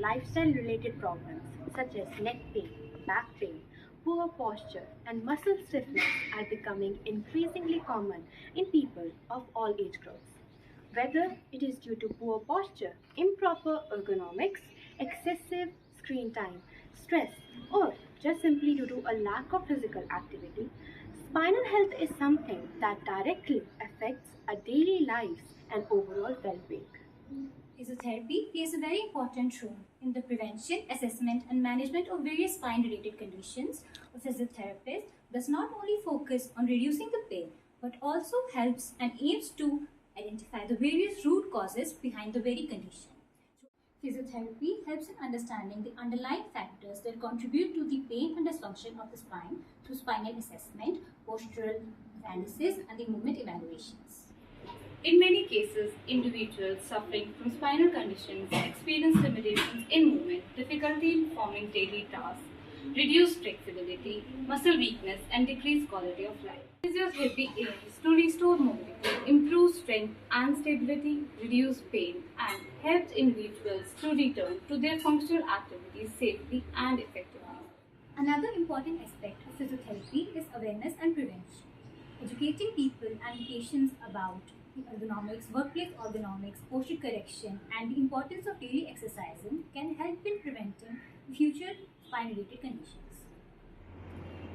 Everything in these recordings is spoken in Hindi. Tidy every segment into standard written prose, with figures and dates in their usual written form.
lifestyle related problems such as neck pain, back pain, poor posture, and muscle stiffness are becoming increasingly common in people of all age groups. Whether it is due to poor posture, improper ergonomics, excessive screen time, stress, or just simply due to a lack of physical activity, spinal health is something that directly affects our daily lives and overall well being. Physiotherapy plays a very important role in the prevention, assessment, and management of various spine related conditions. A physiotherapist does not only focus on reducing the pain but also helps and aims to identify the various root causes behind the very condition. Physiotherapy helps in understanding the underlying factors that contribute to the pain and dysfunction of the spine through spinal assessment, postural analysis, and the movement evaluations. In many cases, individuals suffering from spinal conditions experience limitations in movement, difficulty in performing daily tasks, reduced flexibility, muscle weakness, and decreased quality of life. Physiotherapy aims to restore mobility, improve strength and stability, reduce pain, and helps individuals to return to their functional activities safely and effectively. Another important aspect of physiotherapy is awareness and prevention. Educating people and patients about the ergonomics, workplace ergonomics, posture correction, and the importance of daily exercising can help in preventing future spine-related conditions.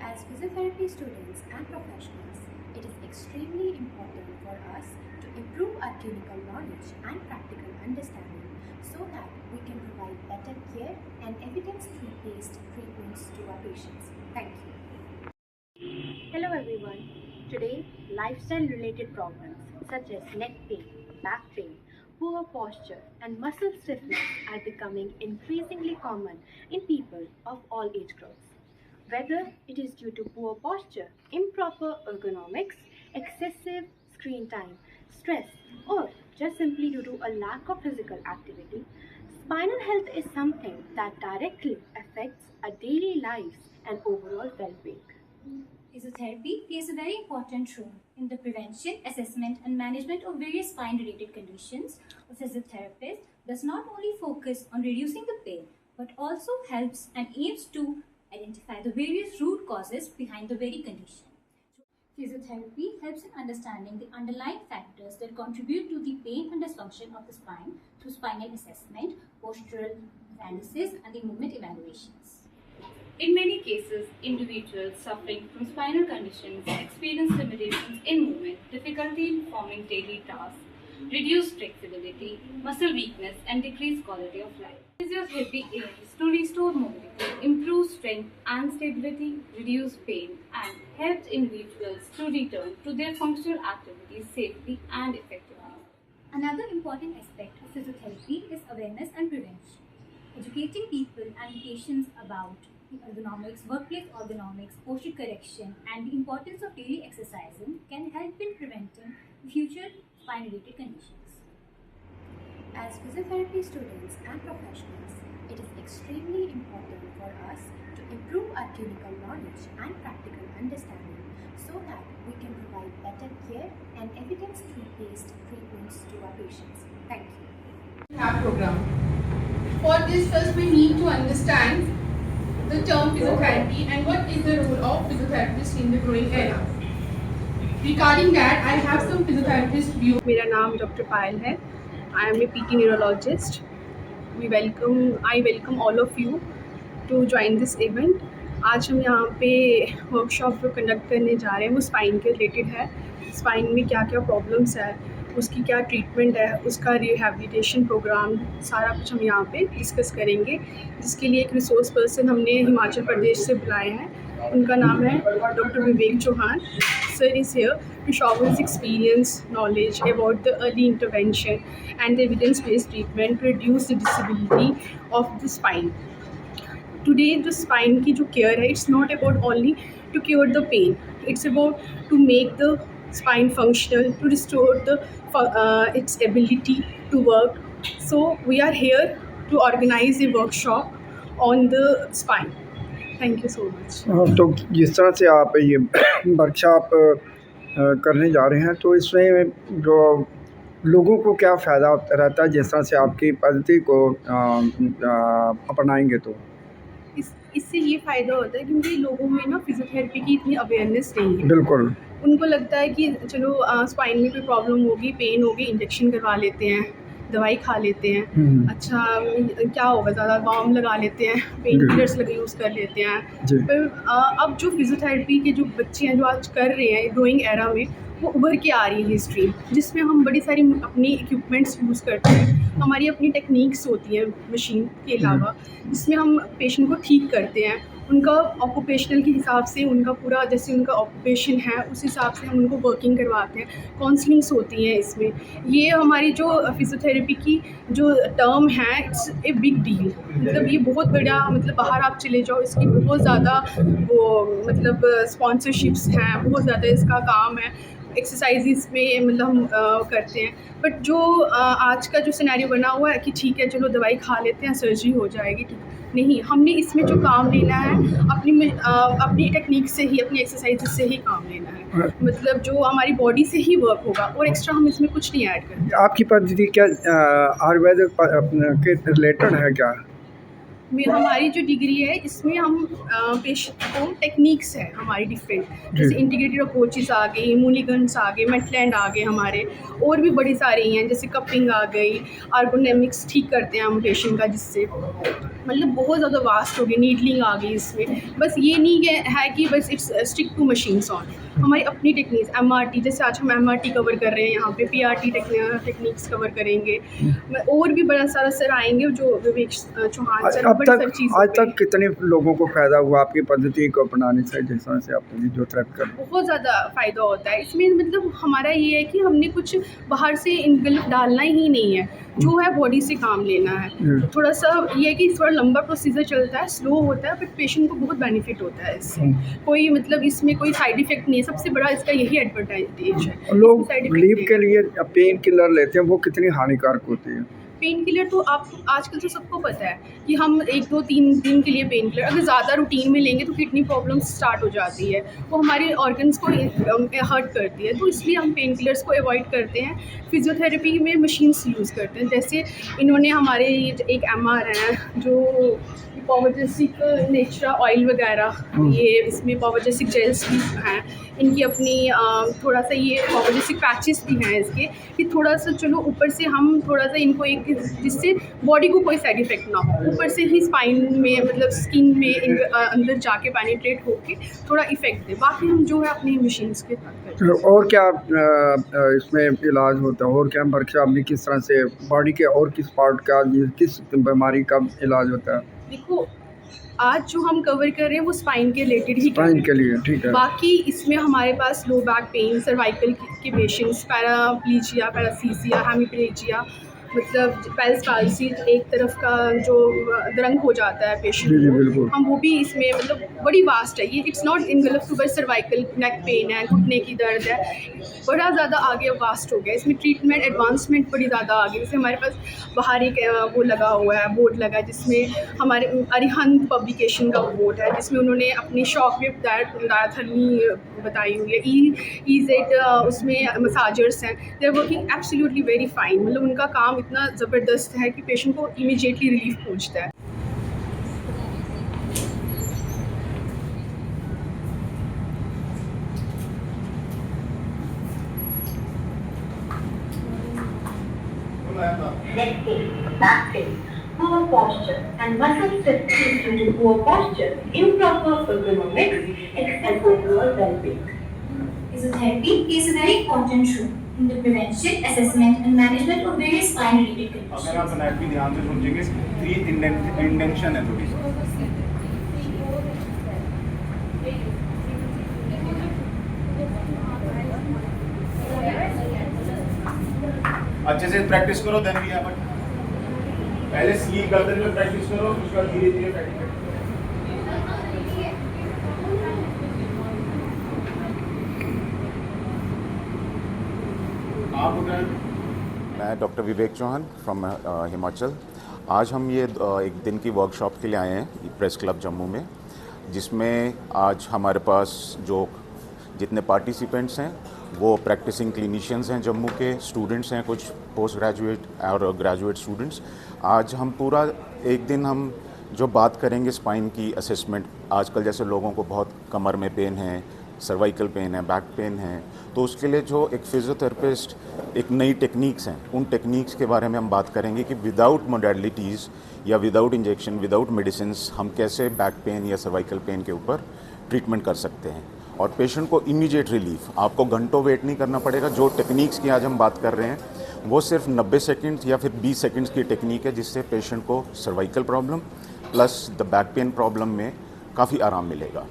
As physiotherapy students and professionals, it is extremely important for us to improve our clinical knowledge and practical understanding so that we can provide better care and evidence-based treatments to our patients. Thank you. Hello everyone. Today, lifestyle-related problems such as neck pain, back pain, poor posture, and muscle stiffness are becoming increasingly common in people of all age groups. Whether it is due to poor posture, improper ergonomics, excessive screen time, stress, or just simply due to a lack of physical activity, spinal health is something that directly affects our daily lives and overall well being. Physiotherapy plays a very important role in the prevention, assessment, and management of various spine related conditions. A physiotherapist does not only focus on reducing the pain but also helps and aims to identify the various root causes behind the very condition. Physiotherapy helps in understanding the underlying factors that contribute to the pain and dysfunction of the spine through spinal assessment, postural analysis, and the movement evaluations. In many cases, individuals suffering from spinal conditions experience limitations in movement, difficulty in performing daily tasks, reduced flexibility, muscle weakness, and decreased quality of life. Physiotherapy aims to restore mobility, improve strength and stability, reduce pain, and helps individuals to return to their functional activities safely and effectively. Another important aspect of physiotherapy is awareness and prevention. Educating people and patients about the ergonomics, workplace ergonomics, posture correction, and the importance of daily exercising can help in preventing future spine-related conditions. As physiotherapy students and professionals, it is extremely important for us to improve our clinical knowledge and practical understanding so that we can provide better care and evidence-based treatments to our patients. Thank you. Program. For this, first we need to understand the term physiotherapy and what is the role of physiotherapist in the growing era. Regarding that, I have some physiotherapist view. मेरा नाम डॉक्टर पायल है. I am a PT neurologist. I welcome all of you to join this event. आज हम यहाँ पे वर्कशॉप जो कंडक्ट करने जा रहे हैं वो स्पाइन के रिलेटेड है. स्पाइन में क्या क्या प्रॉब्लम्स है, उसकी क्या ट्रीटमेंट है, उसका रिहैबिलिटेशन प्रोग्राम, सारा कुछ हम यहाँ पे डिस्कस करेंगे, जिसके लिए एक रिसोर्स पर्सन हमने हिमाचल प्रदेश से बुलाए हैं. उनका नाम है doctor Vivek Chauhan. Sir is here to shower his experience, knowledge about the early intervention and the evidence-based treatment to reduce the disability of the spine. Today, the spine की जो care है, it's not about only to cure the pain. It's about to make the spine functional, to restore its ability to work. So we are here to organize a workshop on the spine. Thank you so much. तो जिस तरह से आप ये वर्कशॉप करने जा रहे हैं, तो इसमें जो लोगों को क्या फ़ायदा रहता है जिस तरह से आपकी पद्धति को अपनाएंगे तो? इससे ये फ़ायदा होता है क्योंकि लोगों में ना फिज़ियोथेरेपी की इतनी अवेयरनेस नहीं है। बिल्कुल। उनको लगता है कि चलो स्पाइन में कोई प्रॉब्लम होगी, पेन होगी, इंजेक्शन करवा लेते हैं, दवाई खा लेते हैं। अच्छा क्या होगा, ज़्यादा बाम लगा लेते हैं, पेन किलर्स लगे यूज़ कर लेते हैं। जी। पर अब जो फिज़ियोथेरेपी के जो बच्चे हैं जो आज कर रहे हैं ग्रोइंग एरा में, वो उभर के आ रही है ये स्ट्रीम, जिसमें हम बड़ी सारी अपनी इक्विपमेंट्स यूज़ करते हैं। हमारी अपनी टेक्निक्स होती हैं मशीन के अलावा, जिसमें हम पेशेंट को ठीक करते हैं। उनका ऑक्यूपेशनल के हिसाब से उनका पूरा जैसे उनका ऑक्यूपेशन है उस हिसाब से हम उनको वर्किंग करवाते हैं। काउंसलिंग्स होती हैं इसमें। ये हमारी जो फिज़ियोथेरेपी की जो टर्म है, इट्स ए बिग डील। मतलब ये बहुत बड़ा, मतलब बाहर आप चले जाओ, इसकी बहुत ज़्यादा वो मतलब स्पॉन्सरशिप्स हैं, बहुत ज़्यादा इसका काम है। एक्सरसाइज़ में मतलब हम करते हैं। बट जो आज का जो सिनेरियो बना हुआ है कि ठीक है चलो दवाई खा लेते हैं, सर्जरी हो जाएगी, ठीक नहीं, हमने इसमें जो काम लेना है अपनी टेक्निक से ही, अपनी एक्सरसाइज से ही काम लेना है। मतलब जो हमारी बॉडी से ही वर्क होगा और एक्स्ट्रा हम इसमें कुछ नहीं ऐड करते। आपकी पद्धति क्या आयुर्वेदिक के रिलेटेड है क्या? हमारी जो डिग्री है इसमें हम पेशेंट को टेक्निक्स है हमारी डिफरेंट, जैसे इंटीग्रेटेड अप्रोचेस आ गई, मूलीगन्स आ गए, मेटलैंड आ गए हमारे, और भी बड़ी सारी हैं जैसे कपिंग आ गई, आर्गोनोमिक्स ठीक करते हैं हम पेशेंट का, जिससे मतलब बहुत ज़्यादा वास्ट हो गई, नीडलिंग आ गई इसमें। बस ये नहीं है कि बस it's stick to machines on, हमारी अपनी टेक्निक्स MRT, जैसे आज हम MRT कवर कर रहे हैं यहाँ पे, PRT टेक्निक्स कवर करेंगे, और भी बड़ा सारा सर आएंगे जो विवेक चौहान सर, बड़ी सारी चीज़। आज तक कितने लोगों को फ़ायदा हुआ आपकी पद्धति को अपनाने से, जिस तरह से आप फिजियोथेरेपी कर? बहुत ज़्यादा फ़ायदा होता है इसमें। मतलब हमारा ये है कि हमने कुछ बाहर से इनगल्फ डालना ही नहीं है, जो है बॉडी से काम लेना है। थोड़ा सा ये है कि थोड़ा लंबा प्रोसीजर चलता है, स्लो होता है, बट पेशेंट को बहुत बेनिफिट होता है इससे। कोई मतलब इसमें कोई साइड इफ़ेक्ट नहीं है, सबसे बड़ा इसका यही एडवर्टाइज है। लोग रिलीफ के लिए पेन किलर लेते हैं, वो कितनी हानिकारक होती है? पेन किलर तो आप आजकल तो सबको पता है कि हम 1-2-3 दिन के लिए पेन किलर अगर ज़्यादा रूटीन में लेंगे तो किडनी प्रॉब्लम्स स्टार्ट हो जाती है, वो हमारे ऑर्गन्स को हर्ट करती है, तो इसलिए हम पेन किलर्स को अवॉइड करते हैं। फिजियोथेरेपी में मशीन्स यूज़ करते हैं, जैसे इन्होंने हमारे ये एक MR है जो पावरजेसिक नेचुरा ऑयल वगैरह, ये इसमें पावरजेसिक जेल्स भी हैं, इनकी अपनी थोड़ा सा ये पावरजेसिक पैचेस भी हैं इसके, कि थोड़ा सा चलो ऊपर से हम थोड़ा सा इनको एक, जिससे बॉडी को कोई साइड इफ़ेक्ट ना हो, ऊपर से ही स्पाइन में मतलब स्किन में अंदर जाके पेनिट्रेट होके थोड़ा इफ़ेक्ट दे। बाकी हम जो है अपनी मशीन्स के साथ करते हैं। और क्या इसमें इलाज होता है, और क्या वर्कशॉप में किस तरह से बॉडी के और किस पार्ट का, किस बीमारी का इलाज होता है? देखो आज जो हम कवर कर रहे हैं वो स्पाइन के रिलेटेड ही स्पाइन के लिए, ठीक है। बाकी इसमें हमारे पास लो बैक पेन, सर्वाइकल के पेशेंट्स, पैराप्लीजिया, पैरासीसिया, हेमिप्लेजिया, मतलब पेल्स पाल्सी, एक तरफ का जो दरंग हो जाता है पेशेंट को, हम वो भी इसमें मतलब बड़ी वास्ट है ये। इट्स नॉट इनगल्फ टू बस सर्वाइकल, नेक पेन है, घुटने की दर्द है, बड़ा ज़्यादा आगे वास्ट हो गया इसमें। ट्रीटमेंट एडवांसमेंट बड़ी ज़्यादा आ गई। जैसे हमारे पास बाहर एक वो लगा हुआ है, बोर्ड लगा है, जिसमें हमारे अरिहंत पब्लिकेशन का बोर्ड है, जिसमें उन्होंने अपनी शॉक वेव डायथर्मी बताई हुई है। EZ उसमें मसाजर्स हैं, they are working absolutely very fine. मतलब उनका काम इतना ज़बरदस्त है कि पेशेंट को इमीडिएटली रिलीफ पहुंचता है। Neck pain, back pain, poor posture and muscle stiffness due to poor posture, improper ergonomics, excessive lower well-being. Physiotherapy plays a very important role in the prevention, assessment and management of various spine-related conditions. अगर आप एनाटॉमी ध्यान से समझेंगे, 3 इंडेंशन है थोड़ी सी। अच्छे से प्रैक्टिस करो, देन भी है, पहले सी गर्दन में प्रैक्टिस करो, उसके बाद धीरे धीरे प्रैक्टिस करो। मैं डॉक्टर विवेक चौहान फ्रॉम हिमाचल। आज हम ये एक दिन की वर्कशॉप के लिए आए हैं प्रेस क्लब जम्मू में, जिसमें आज हमारे पास जो जितने पार्टिसिपेंट्स हैं वो प्रैक्टिसिंग क्लिनिशियंस हैं जम्मू के, स्टूडेंट्स हैं कुछ पोस्ट ग्रेजुएट और ग्रेजुएट स्टूडेंट्स। आज हम पूरा एक दिन हम जो बात करेंगे स्पाइन की असेसमेंट, आजकल जैसे लोगों को बहुत कमर में पेन है, सर्वाइकल पेन है, बैक पेन है, तो उसके लिए जो एक फिजियोथेरेपिस्ट एक नई टेक्निक्स हैं, उन टेक्निक्स के बारे में हम बात करेंगे कि विदाउट मोडेलिटीज़ या विदाउट इंजेक्शन, विदाउट मेडिसिन्स हम कैसे बैक पेन या सर्वाइकल पेन के ऊपर ट्रीटमेंट कर सकते हैं और पेशेंट को इमीडिएट रिलीफ, आपको घंटों वेट नहीं करना पड़ेगा। जो टेक्निक्स की आज हम बात कर रहे हैं वो सिर्फ 90 सेकंड्स या फिर 20 सेकंड्स की टेक्निक है, जिससे पेशेंट को cervical problem plus the back pain problem में काफ़ी आराम मिलेगा।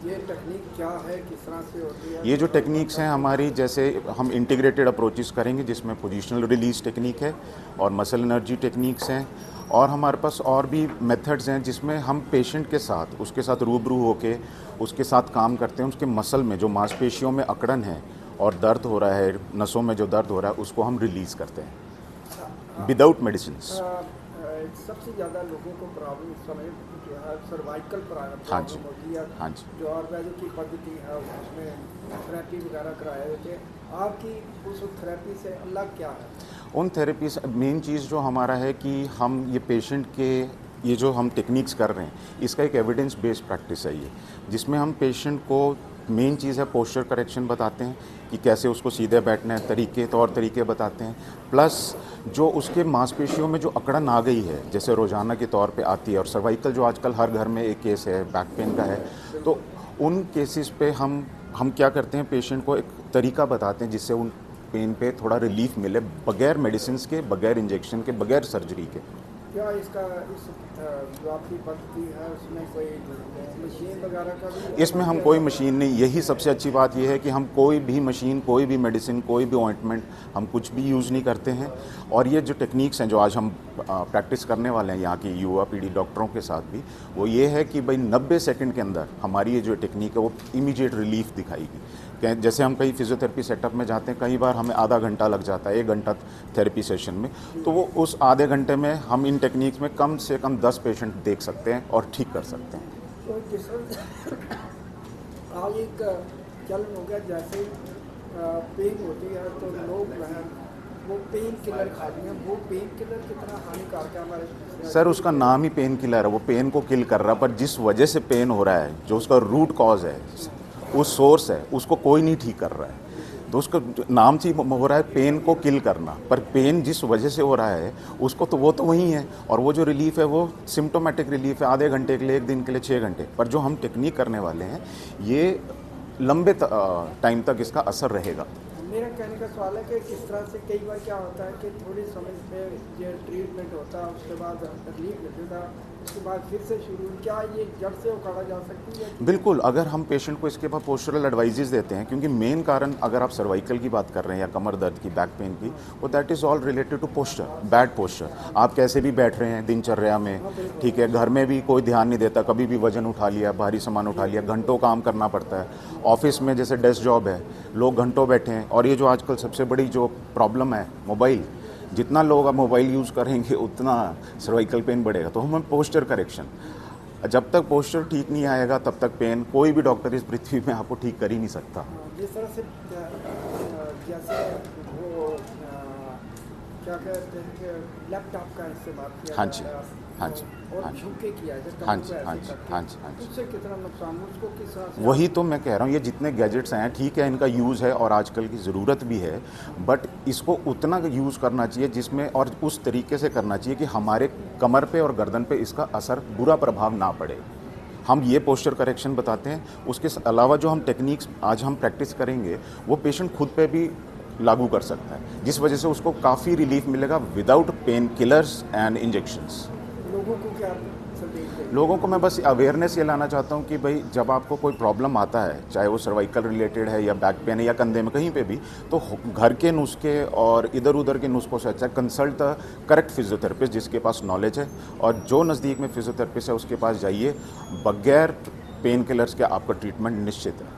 ये टेक्निक क्या है, किस तरह से होती है? ये जो टेक्निक्स हैं हमारी, जैसे हम इंटीग्रेटेड अप्रोचेस करेंगे जिसमें पोजीशनल रिलीज टेक्निक है और मसल एनर्जी टेक्निक्स हैं, और हमारे पास और भी मेथड्स हैं जिसमें हम पेशेंट के साथ, उसके साथ रूबरू होके उसके साथ काम करते हैं। उसके मसल में जो मांसपेशियों में अकड़न है और दर्द हो रहा है, नसों में जो दर्द हो रहा है, उसको हम रिलीज़ करते हैं विदाउट मेडिसिन्स। सबसे ज़्यादा लोगों को प्रॉब्लम इस समय जो है सर्वाइकल प्रॉब्लम होती है। हाँ जी। जो आयुर्वेदिक की पद्धति है उसमें थेरेपी वगैरह कराए जाते हैं, आपकी उस थेरेपी से अलग क्या है? उन थेरेपी से मेन चीज़ जो हमारा है कि हम ये पेशेंट के ये जो हम टेक्निक्स कर रहे हैं इसका एक एविडेंस बेस्ड प्रैक्टिस है ये, जिसमें हम पेशेंट को मेन चीज़ है पोस्चर करेक्शन बताते हैं कि कैसे उसको सीधे बैठना है, तरीके तौर तरीके बताते हैं, प्लस जो उसके मांसपेशियों में जो अकड़न आ गई है जैसे रोज़ाना के तौर पे आती है, और सर्वाइकल जो आजकल हर घर में एक केस है बैक पेन का है, तो उन केसेस पे हम क्या करते हैं, पेशेंट को एक तरीका बताते हैं जिससे उन पेन पे थोड़ा रिलीफ मिले, बगैर मेडिसिन के, बगैर इंजेक्शन के, बगैर सर्जरी के। क्या इसका जो आपकी पद्धति है उसमें कोई मशीन वगैरह का भी? इसमें हम कोई मशीन नहीं, यही सबसे अच्छी बात यह है कि हम कोई भी मशीन, कोई भी मेडिसिन, कोई भी ऑइंटमेंट हम कुछ भी यूज़ नहीं करते हैं। और ये जो टेक्निक्स हैं जो आज हम प्रैक्टिस करने वाले हैं यहाँ की युवा पीढ़ी डॉक्टरों के साथ भी, वो ये है कि भाई 90 सेकंड के अंदर हमारी ये जो टेक्निक है वो इमीडिएट रिलीफ दिखाएगी। जैसे हम कहीं फिजियोथेरेपी सेटअप में जाते हैं, कई बार हमें आधा घंटा लग जाता है, 1 घंटा थेरेपी सेशन में, तो वो उस आधे घंटे में हम इन टेक्निक्स में कम से कम 10 पेशेंट देख सकते हैं और ठीक कर सकते हैं। तो जिस आज एक चलन हो गया, जैसे पेन होती है तो लोग वो पेन किलर खाते हैं, वो पेन किलर कितना हानिकारक है हमारे? सर उसका नाम ही पेन किलर है, वो पेन को किल कर रहा है, पर जिस वजह से पेन हो रहा है, जो उसका रूट कॉज है, उस सोर्स है, उसको कोई नहीं ठीक कर रहा है। तो उसका नाम से हो रहा है पेन को किल करना, पर पेन जिस वजह से हो रहा है उसको तो वो तो वही है, और वो जो रिलीफ है वो सिम्टोमेटिक रिलीफ है, आधे घंटे के लिए, 1 दिन के लिए, 6 घंटे। पर जो हम टेक्निक करने वाले हैं ये लंबे टाइम तक इसका असर रहेगा। मेरा कहने का सवाल है कि किस तरह से कई बार क्या होता है कि थोड़ी समय पे ये ट्रीटमेंट होता है, उसके बाद रिलीफ मिलता है, उसके बाद फिर से शुरू, क्या ये जड़ से उखाड़ा जा सकती है? बिल्कुल, अगर हम पेशेंट को इसके बाद पोस्चरल एडवाइजेज देते हैं, क्योंकि मेन कारण अगर आप सर्वाइकल की बात कर रहे हैं या कमर दर्द की, बैक पेन की, वो that is all related to posture, bad posture. आप कैसे भी बैठ रहे हैं दिनचर्या में, ठीक है, घर में भी कोई ध्यान नहीं देता, कभी भी वजन उठा लिया, भारी सामान उठा लिया, घंटों काम करना पड़ता है। ऑफिस में जैसे डेस्क जॉब है, लोग घंटों बैठे हैं, और ये जो आजकल सबसे बड़ी जो प्रॉब्लम है मोबाइल, जितना लोग अब मोबाइल यूज़ करेंगे उतना सर्वाइकल पेन बढ़ेगा। तो हमें पोस्चर करेक्शन, जब तक पोस्चर ठीक नहीं आएगा तब तक पेन कोई भी डॉक्टर इस पृथ्वी में आपको ठीक कर ही नहीं सकता। जिस तरह से जैसे वो क्या कहते हैं कि लैपटॉप का इस्तेमाल किया, हाँ जी, हाँ जी, और हाँ जी, झुके किया जाता है, हाँ जी, हाँ जी, हाँ जी, हाँ जी। उससे कितना नुकसान, उसको किस तरह से? वही तो मैं कह रहा हूँ, ये जितने गैजेट्स हैं ठीक है, इनका यूज़ है और आजकल की ज़रूरत भी है, बट इसको उतना यूज़ करना चाहिए जिसमें, और उस तरीके से करना चाहिए कि हमारे कमर पे और गर्दन पे इसका असर, बुरा प्रभाव ना पड़े। हम ये पोस्चर करेक्शन बताते हैं, उसके अलावा जो हम टेक्निक्स आज हम प्रैक्टिस करेंगे वो पेशेंट खुद पे भी लागू कर सकता है, जिस वजह से उसको काफ़ी रिलीफ मिलेगा without pain killers and injections. लोगों को क्या संदेश दें? लोगों को मैं बस अवेयरनेस ये लाना चाहता हूँ कि भाई जब आपको कोई प्रॉब्लम आता है, चाहे वो सर्वाइकल रिलेटेड है या बैक पेन है या कंधे में कहीं पे भी, तो घर के नुस्खे और इधर उधर के नुस्खों से अच्छा कंसल्ट द करेक्ट फिजियोथेरेपिस्ट जिसके पास नॉलेज है, और जो नज़दीक में फिजियोथेरेपिस्ट है उसके पास जाइए, बगैर पेन किलर्स के आपका ट्रीटमेंट निश्चित है।